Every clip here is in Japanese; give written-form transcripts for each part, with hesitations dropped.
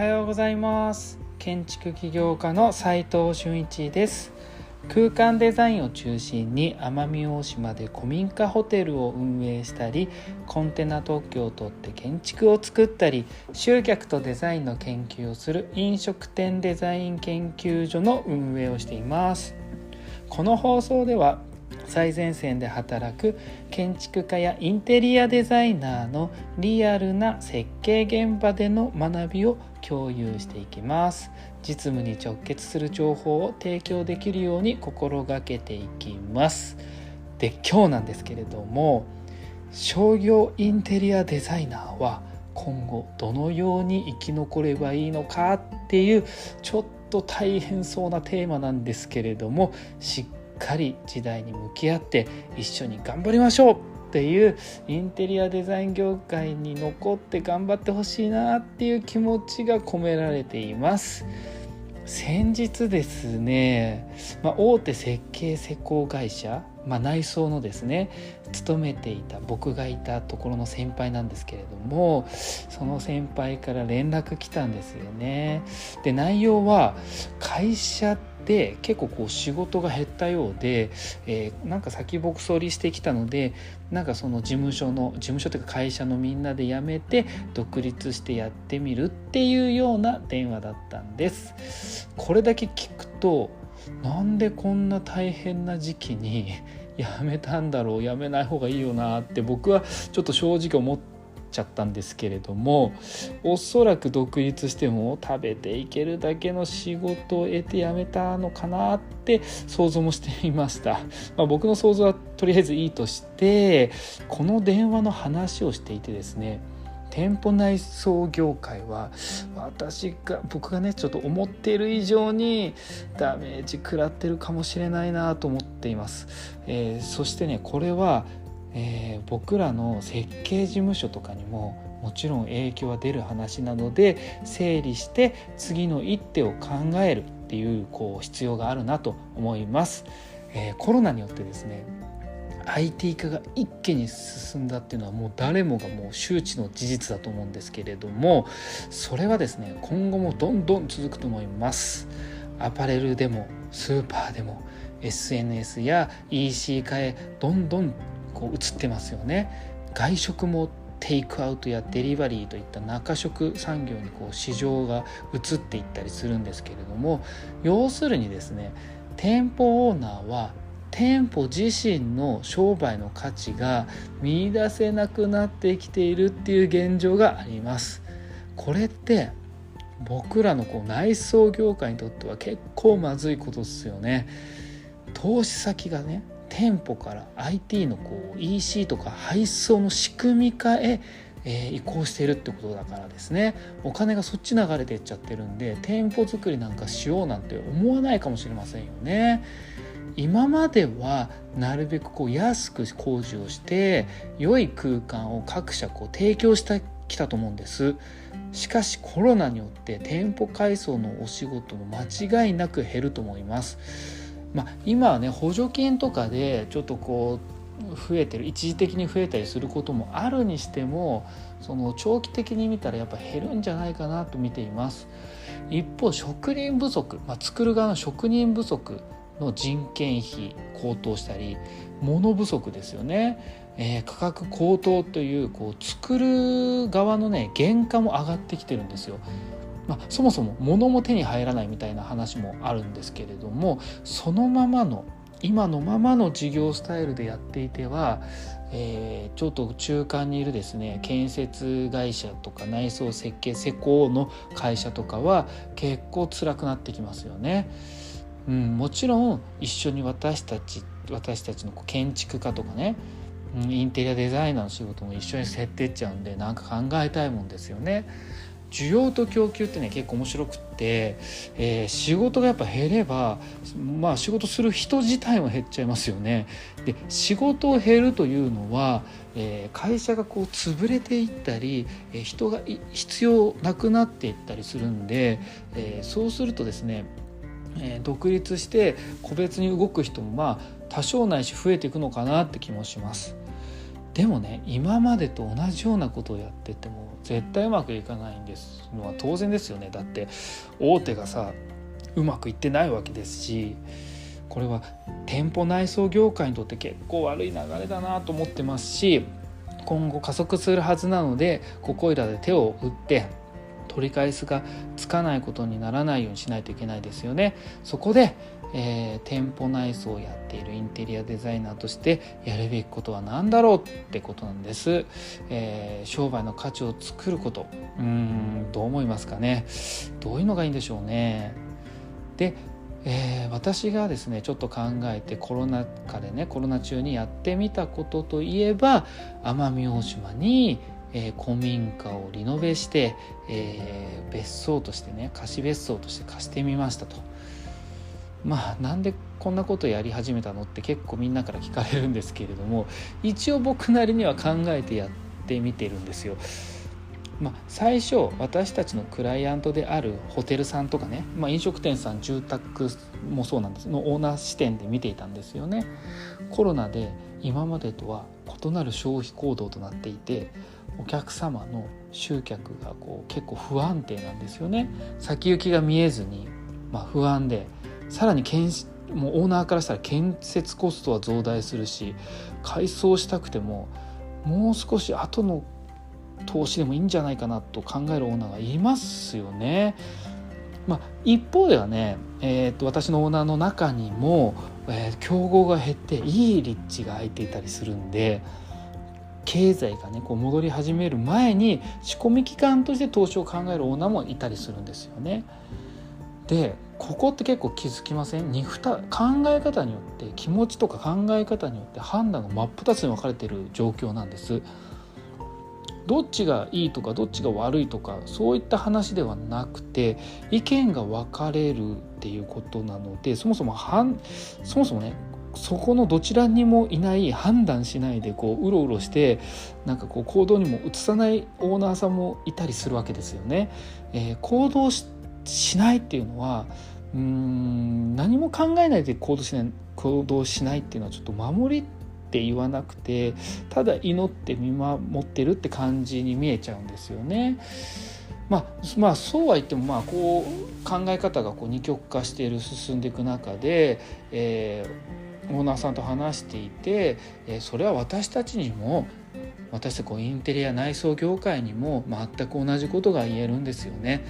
はようございます。建築起業家の斉藤俊一です。空間デザインを中心に奄美大島で古民家ホテルを運営したり、コンテナ特許を取って建築を作ったり、集客とデザインの研究をする飲食店デザイン研究所の運営をしています。この放送では最前線で働く建築家やインテリアデザイナーのリアルな設計現場での学びを共有していきます。実務に直結する情報を提供できるように心がけていきます。で、今日なんですけれども、商業インテリアデザイナーは今後どのように生き残ればいいのかっていうちょっと大変そうなテーマなんですけれども、しっかり時代に向き合って一緒に頑張りましょうっていうインテリアデザイン業界に残って頑張ってほしいなっていう気持ちが込められています。先日ですね、大手設計施工会社、内装のですね勤めていた僕がいたところの先輩なんですけれども、その先輩から連絡来たんですよね。で、内容は会社で結構仕事が減ったようで、なんか先細りしてきたので、なんかその事務所というか会社のみんなで辞めて独立してやってみるっていうような電話だったんです。これだけ聞くと、なんでこんな大変な時期に辞めたんだろう、辞めない方がいいよなって僕はちょっと正直思っちゃったんですけれども、おそらく独立しても食べていけるだけの仕事を得て辞めたのかなって想像もしていました。僕の想像はとりあえずいいとして、この電話の話をしていてですね、店舗内装業界は僕がねちょっと思っている以上にダメージ食らってるかもしれないなと思っています。そしてね、これは、僕らの設計事務所とかにももちろん影響は出る話なので、整理して次の一手を考えるっていう必要があるなと思います。コロナによってですねIT 化が一気に進んだっていうのはもう誰もがもう周知の事実だと思うんですけれども、それはですね今後もどんどん続くと思います。アパレルでもスーパーでも SNS や EC 化へどんどん移ってますよね。外食もテイクアウトやデリバリーといった中食産業に市場が移っていったりするんですけれども、要するにですね、店舗オーナーは店舗自身の商売の価値が見出せなくなってきているっていう現状があります。これって僕らの内装業界にとっては結構まずいことですよね。投資先がね店舗から IT のEC とか配送の仕組み化へ移行しているってことだからですね、お金がそっち流れていっちゃってるんで、店舗作りなんかしようなんて思わないかもしれませんよね。今まではなるべく安く工事をして良い空間を各社提供してきたと思うんです。しかしコロナによって店舗改装のお仕事も間違いなく減ると思います。今はね補助金とかでちょっと増えてる、一時的に増えたりすることもあるにしても、その長期的に見たらやっぱ減るんじゃないかなと見ています。一方職人不足、作る側の職人不足の人件費高騰したり、物不足ですよね、価格高騰という作る側のね原価も上がってきてるんですよ。そもそも物も手に入らないみたいな話もあるんですけれども、そのままの今のままの事業スタイルでやっていては、ちょっと中間にいるですね建設会社とか内装設計施工の会社とかは結構辛くなってきますよね。もちろん一緒に私たちの建築家とかね、インテリアデザイナーの仕事も一緒に設定っちゃうんで、なんか考えたいもんですよね。需要と供給ってね結構面白くって、仕事がやっぱ減れば、仕事する人自体も減っちゃいますよね。で、仕事を減るというのは、会社が潰れていったり、人が必要なくなっていったりするんで、そうするとですね、独立して個別に動く人も多少ないし増えていくのかなって気もします。でもね、今までと同じようなことをやってても絶対うまくいかないんですのは当然ですよね。だって大手がさうまくいってないわけですし、これは店舗内装業界にとって結構悪い流れだなと思ってますし、今後加速するはずなので、ここいらで手を打って取り返しがつかないことにならないようにしないといけないですよね。そこで、店舗内装をやっているインテリアデザイナーとしてやるべきことは何だろうってことなんです。商売の価値を作ること、どう思いますかね。どういうのがいいんでしょうね。で、私がですねちょっと考えてコロナ中にやってみたことといえば、奄美大島に古民家をリノベして、別荘としてね、貸別荘として貸してみましたと。なんでこんなことやり始めたのって結構みんなから聞かれるんですけれども、一応僕なりには考えてやってみてるんですよ。最初私たちのクライアントであるホテルさんとかね、飲食店さん、住宅もそうなんですのオーナー視点で見ていたんですよね。コロナで今までとは異なる消費行動となっていて、お客様の集客が結構不安定なんですよね。先行きが見えずに、不安で、さらにもうオーナーからしたら建設コストは増大するし、改装したくてももう少し後の投資でもいいんじゃないかなと考えるオーナーがいますよね。一方ではね、私のオーナーの中にも、競合が減っていい立地が空いていたりするんで、経済がね戻り始める前に仕込み期間として投資を考えるオーナーもいたりするんですよね。でここって結構気づきません？考え方によって、気持ちとか考え方によって判断が真っ二つに分かれている状況なんです。どっちがいいとかどっちが悪いとかそういった話ではなくて、意見が分かれるっていうことなので、そもそもねそこのどちらにもいない、判断しないでうろうろして行動にも移さないオーナーさんもいたりするわけですよね。行動しないっていうのは何も考えないで行動しないっていうのはちょっと守りって言わなくて、ただ祈って見守ってるって感じに見えちゃうんですよね。そうは言っても考え方が二極化して進んでいく中で、オーナーさんと話していて、それは私たちインテリア内装業界にも全く同じことが言えるんですよね。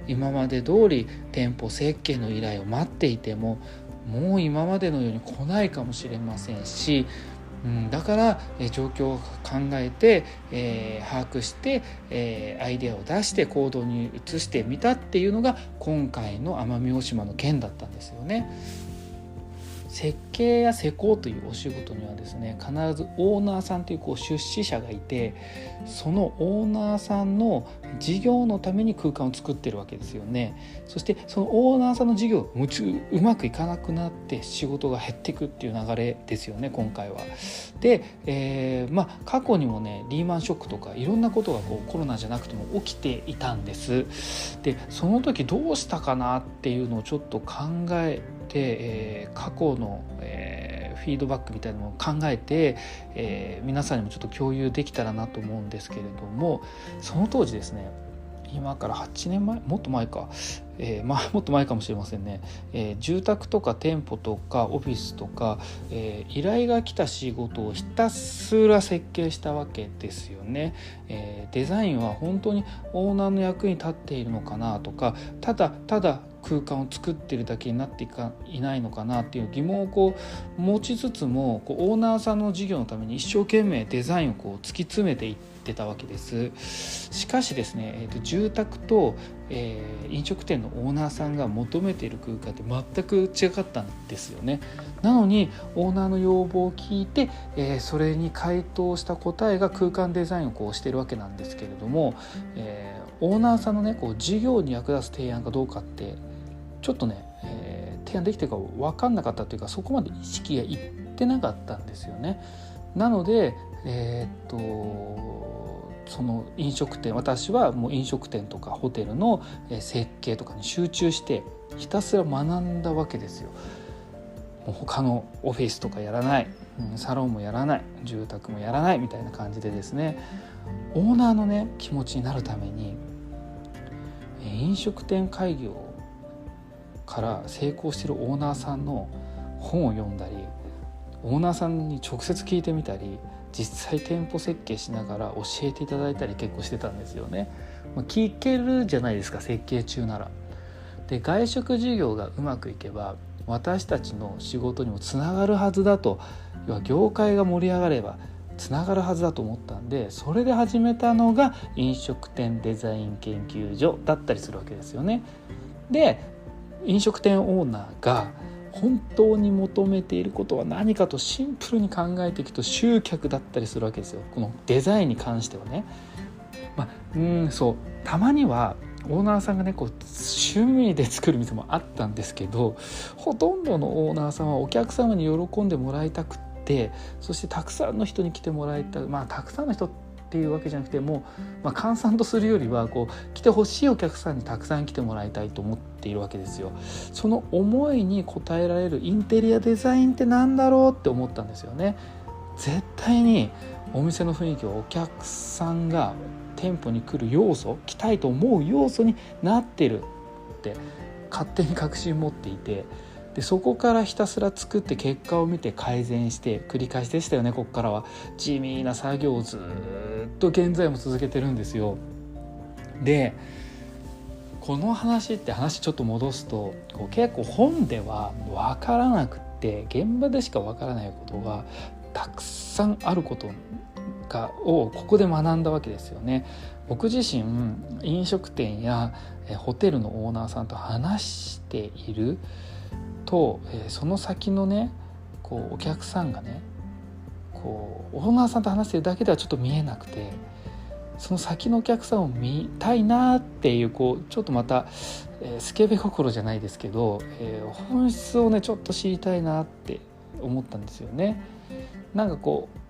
今まで通り店舗設計の依頼を待っていても、もう今までのように来ないかもしれませんし、だから状況を考えて、把握して、アイデアを出して行動に移してみたっていうのが今回の奄美大島の件だったんですよね。設計や施工というお仕事にはですね、必ずオーナーさんという出資者がいて、そのオーナーさんの事業のために空間を作ってるわけですよね。そしてそのオーナーさんの事業がうまくいかなくなって仕事が減っていくっていう流れですよね、今回は。で、過去にもねリーマンショックとかいろんなことがコロナじゃなくても起きていたんです。でその時どうしたかなっていうのをちょっと考えて、過去の、フィードバックみたいなのを考えて、皆さんにもちょっと共有できたらなと思うんですけれども、その当時ですね、今から8年前もっと前か、もっと前かもしれませんね、住宅とか店舗とかオフィスとか、依頼が来た仕事をひたすら設計したわけですよね。デザインは本当にオーナーの役に立っているのかなとか、ただ空間を作ってるだけになっていないのかなっていう疑問を持ちつつも、オーナーさんの事業のために一生懸命デザインを突き詰めていってたわけです。しかしですね、住宅と、飲食店のオーナーさんが求めている空間って全く違かったんですよね。なのにオーナーの要望を聞いて、それに回答した答えが空間デザインをしているわけなんですけれども、オーナーさんのね事業に役立つ提案かどうかってちょっとね、提案できてるか分かんなかったというか、そこまで意識がいってなかったんですよね。なので、その私はもう飲食店とかホテルの設計とかに集中してひたすら学んだわけですよ。もう他のオフィスとかやらない、サロンもやらない、住宅もやらないみたいな感じでですね、オーナーのね気持ちになるために飲食店開業から成功しているオーナーさんの本を読んだり、オーナーさんに直接聞いてみたり、実際店舗設計しながら教えていただいたり結構してたんですよね。聞けるじゃないですか、設計中なら。で、外食事業がうまくいけば私たちの仕事にもつながるはずだと、要は業界が盛り上がればつながるはずだと思ったんで、それで始めたのが飲食店デザイン研究所だったりするわけですよね。で、飲食店オーナーが本当に求めていることは何かとシンプルに考えていくと集客だったりするわけですよ。このデザインに関してはね、そうたまにはオーナーさんがね趣味で作る店もあったんですけど、ほとんどのオーナーさんはお客様に喜んでもらいたくって、そしてたくさんの人に来てもらいたい、たくさんの人っていうわけじゃなくても、閑散とするよりは来てほしいお客さんにたくさん来てもらいたいと思っているわけですよ。その思いに応えられるインテリアデザインってなんだろうって思ったんですよね。絶対にお店の雰囲気をお客さんが店舗に来る要素、来たいと思う要素になってるって勝手に確信持っていて、でそこからひたすら作って結果を見て改善して繰り返しでしたよね。ここからは地味な作業をずっと現在も続けてるんですよ。で、この話ちょっと戻すと、結構本では分からなくって現場でしか分からないことがたくさんあることをここで学んだわけですよね。僕自身飲食店やホテルのオーナーさんと話していると、その先のねお客さんがねオーナーさんと話してるだけではちょっと見えなくて、その先のお客さんを見たいなっていうちょっとまた、スケベ心じゃないですけど、本質をねちょっと知りたいなって思ったんですよね。なんか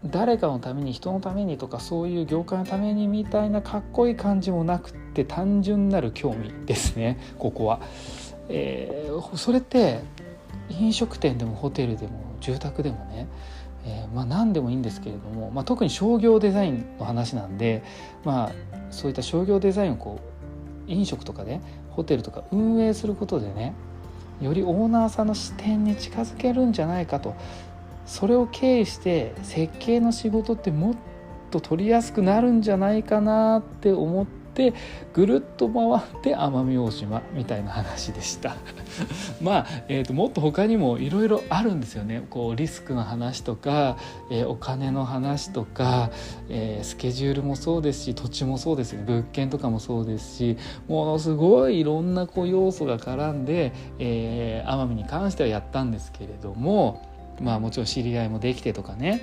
誰かのために人のためにとかそういう業界のためにみたいなかっこいい感じもなくって単純なる興味ですね、ここは。それって飲食店でもホテルでも住宅でもね、何でもいいんですけれども、特に商業デザインの話なんで、そういった商業デザインを飲食とかねホテルとか運営することでね、よりオーナーさんの視点に近づけるんじゃないかと。それを経由して設計の仕事ってもっと取りやすくなるんじゃないかなって思って、ぐるっと回って奄美大島みたいな話でしたもっと他にもいろいろあるんですよね。リスクの話とか、お金の話とか、スケジュールもそうですし、土地もそうですよね、物件とかもそうですし、ものすごいいろんな要素が絡んで、奄美に関してはやったんですけれども、もちろん知り合いもできてとかね、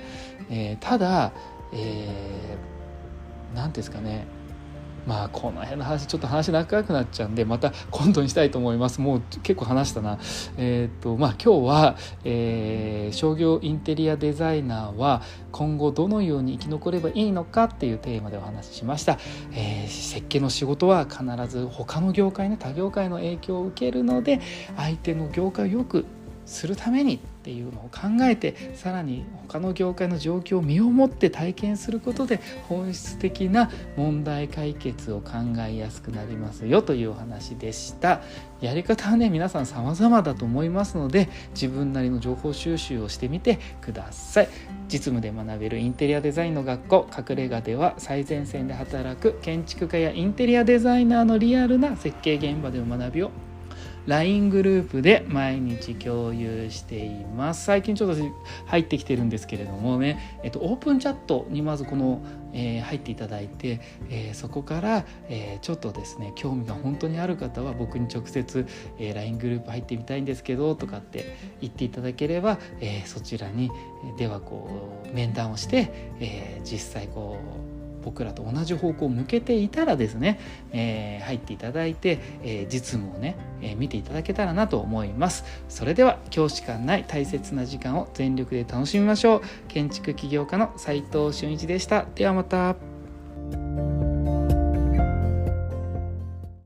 ただ、なんですかね、この辺の話ちょっと話長くなっちゃうんでまた今度にしたいと思います。もう結構話したな。今日は、商業インテリアデザイナーは今後どのように生き残ればいいのかっていうテーマでお話ししました。設計の仕事は必ず他の業界ね、他業界の影響を受けるので、相手の業界を良くするためにっていうのを考えて、さらに他の業界の状況を身をもって体験することで本質的な問題解決を考えやすくなりますよというお話でした。やり方はね皆さん様々だと思いますので、自分なりの情報収集をしてみてください。実務で学べるインテリアデザインの学校隠れ家では、最前線で働く建築家やインテリアデザイナーのリアルな設計現場での学びをLINE グループで毎日共有しています。最近ちょっと入ってきてるんですけれどもね、オープンチャットにまず入っていただいて、そこから、ちょっとですね興味が本当にある方は僕に直接、LINE グループ入ってみたいんですけどとかって言っていただければ、そちらにでは面談をして、実際僕らと同じ方向を向けていたらですね、入っていただいて、実務をね、見ていただけたらなと思います。それでは教師間ない大切な時間を全力で楽しみましょう。建築起業家の斉藤俊一でした。ではまた。